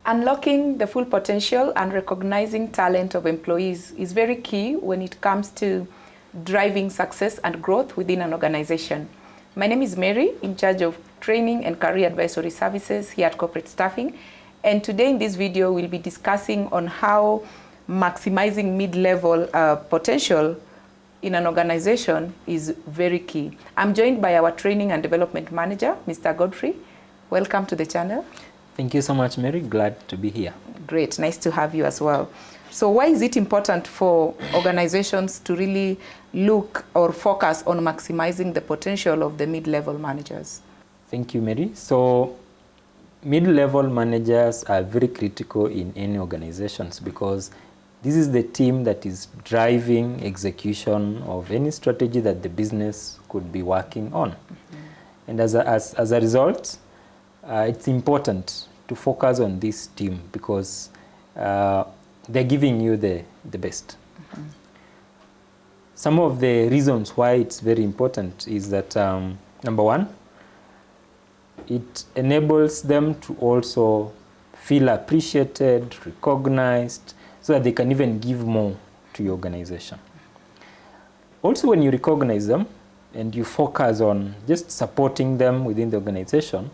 Unlocking the full potential and recognizing talent of employees is very key when it comes to driving success and growth within an organization. My name is Mary, in charge of training and career advisory services here at Corporate Staffing. And today in this video, we'll be discussing on how maximizing mid-level potential in an organization is very key. I'm joined by our training and development manager, Mr. Godfrey. Welcome to the channel. Thank you so much, Mary. Glad to be here. Great, nice to have you as well. So why is it important for organizations to really look or focus on maximizing the potential of the mid-level managers? Thank you, Mary. So mid-level managers are very critical in any organizations because this is the team that is driving execution of any strategy that the business could be working on. And as a result, it's important to focus on this team because they're giving you the best. Some of the reasons why it's very important is that, number one, it enables them to also feel appreciated, recognized, so that they can even give more to your organization. Also, when you recognize them and you focus on just supporting them within the organization,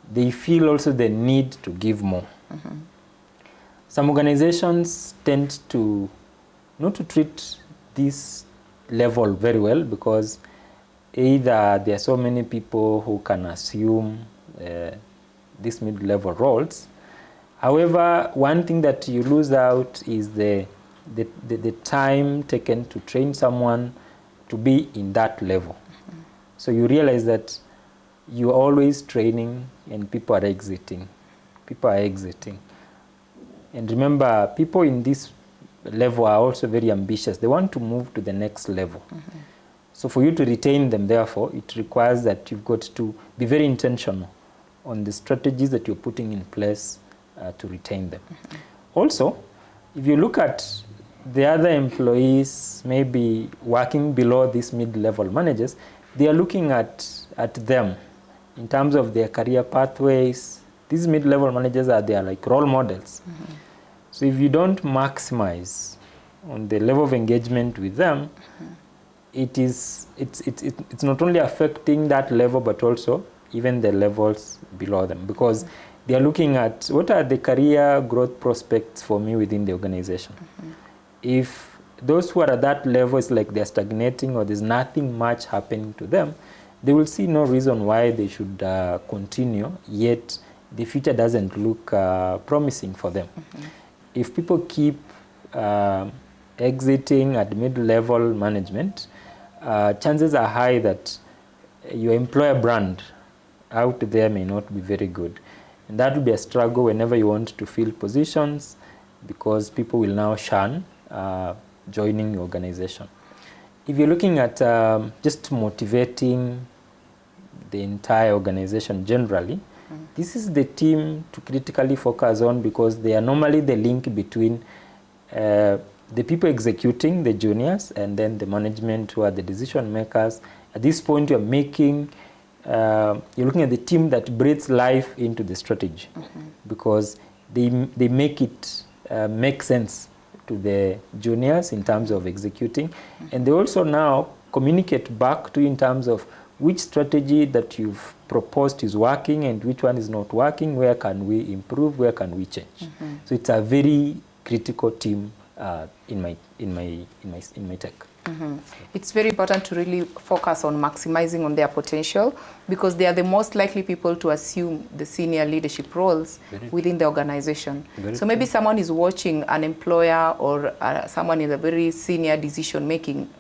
they feel also the need to give more. Some organizations tend to not to treat this level very well because either there are so many people who can assume these mid-level roles. However, one thing that you lose out is the time taken to train someone to be in that level. So you realize that you're always training and people are exiting. People are exiting. And remember, people in this level are also very ambitious. They want to move to the next level. So for you to retain them, therefore, it requires that you've got to be very intentional on the strategies that you're putting in place to retain them. Also, if you look at the other employees maybe working below these mid-level managers, they are looking at them in terms of their career pathways. These mid-level managers are their like role models. So if you don't maximize on the level of engagement with them, it's not only affecting that level, but also even the levels below them, because they are looking at what are the career growth prospects for me within the organization. If those who are at that level is like they're stagnating or there's nothing much happening to them, they will see no reason why they should continue, yet the future doesn't look promising for them. If people keep exiting at mid-level management, chances are high that your employer brand out there may not be very good. And that will be a struggle whenever you want to fill positions because people will now shun joining your organization. If you're looking at just motivating the entire organization generally, this is the team to critically focus on because they are normally the link between the people executing, the juniors, and then the management who are the decision makers. At this point, you're looking at the team that breathes life into the strategy because they make it make sense to the juniors in terms of executing. And they also now communicate back to you in terms of which strategy that you've proposed is working and which one is not working, where can we improve, where can we change. So it's a very critical team in my tech. It's very important to really focus on maximizing on their potential because they are the most likely people to assume the senior leadership roles within the organization. So maybe someone is watching an employer or someone in a very senior decision-making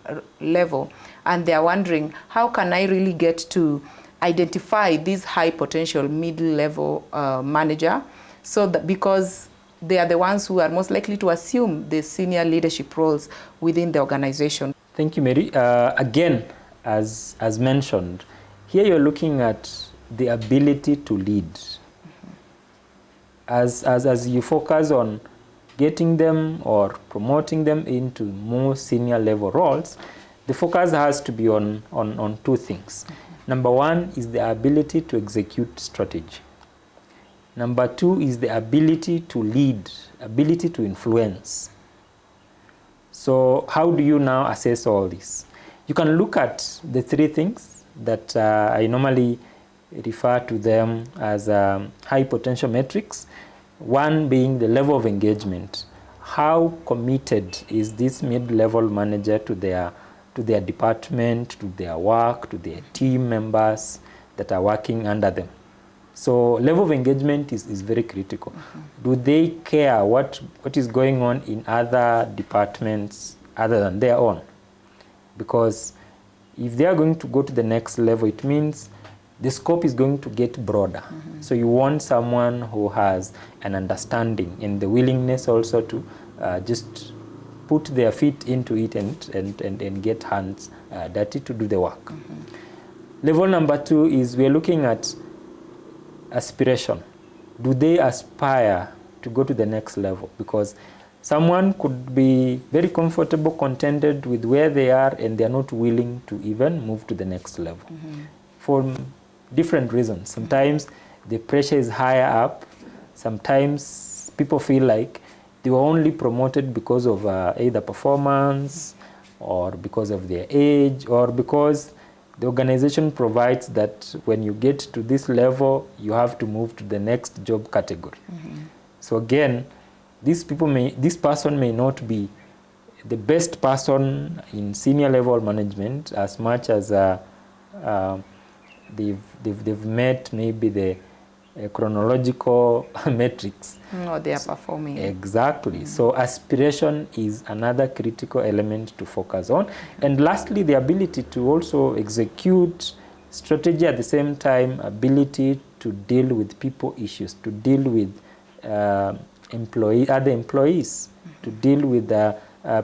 level and they are wondering, how can I really get to identify this high potential middle-level manager? So that because they are the ones who are most likely to assume the senior leadership roles within the organization. Thank you, Mary. Again, as mentioned, here you're looking at the ability to lead. As you focus on getting them or promoting them into more senior level roles, the focus has to be on two things. Number one is the ability to execute strategy. Number 2 is the ability to lead, ability to influence. So how do you now assess all this? You can look at the 3 things that I normally refer to them as high potential metrics. One being the level of engagement. How committed is this mid-level manager to their department, to their work, to their team members that are working under them? So level of engagement is very critical. Do they care what is going on in other departments other than their own? Because if they are going to go to the next level, it means the scope is going to get broader. So you want someone who has an understanding and the willingness also to just put their feet into it and get hands dirty to do the work. Level number 2 is we're looking at aspiration. Do they aspire to go to the next level? Because someone could be very comfortable, contented with where they are, and they're not willing to even move to the next level for different reasons. Sometimes the pressure is higher up. Sometimes people feel like they were only promoted because of either performance or because of their age or because the organization provides that when you get to this level, you have to move to the next job category. So again, this person may not be the best person in senior level management as much as they've met maybe the chronological metrics. Or they are performing. Exactly. So aspiration is another critical element to focus on. And lastly, the ability to also execute strategy at the same time, ability to deal with people issues, to deal with other employees, to deal with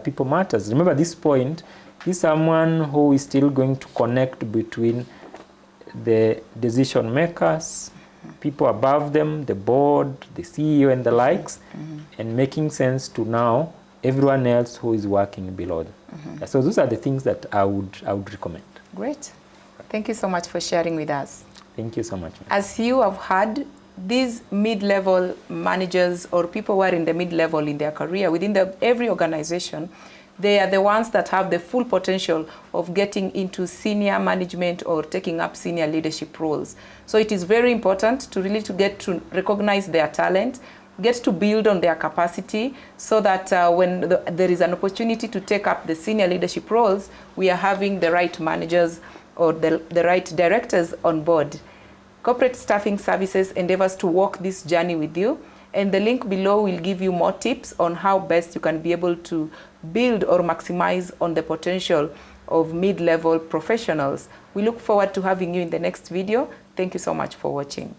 people matters. Remember this point, he's someone who is still going to connect between the decision makers, people above them, the board, the CEO and the likes, and making sense to now everyone else who is working below them. So those are the things that I would recommend. Great. Thank you so much for sharing with us. Thank you so much. As you have heard, these mid-level managers or people who are in the mid-level in their career within every organization, they are the ones that have the full potential of getting into senior management or taking up senior leadership roles. So it is very important to really get to recognize their talent, get to build on their capacity so that when there is an opportunity to take up the senior leadership roles, we are having the right managers or the right directors on board. Corporate Staffing Services endeavors to walk this journey with you, and the link below will give you more tips on how best you can be able to build or maximize on the potential of mid-level professionals. We look forward to having you in the next video. Thank you so much for watching.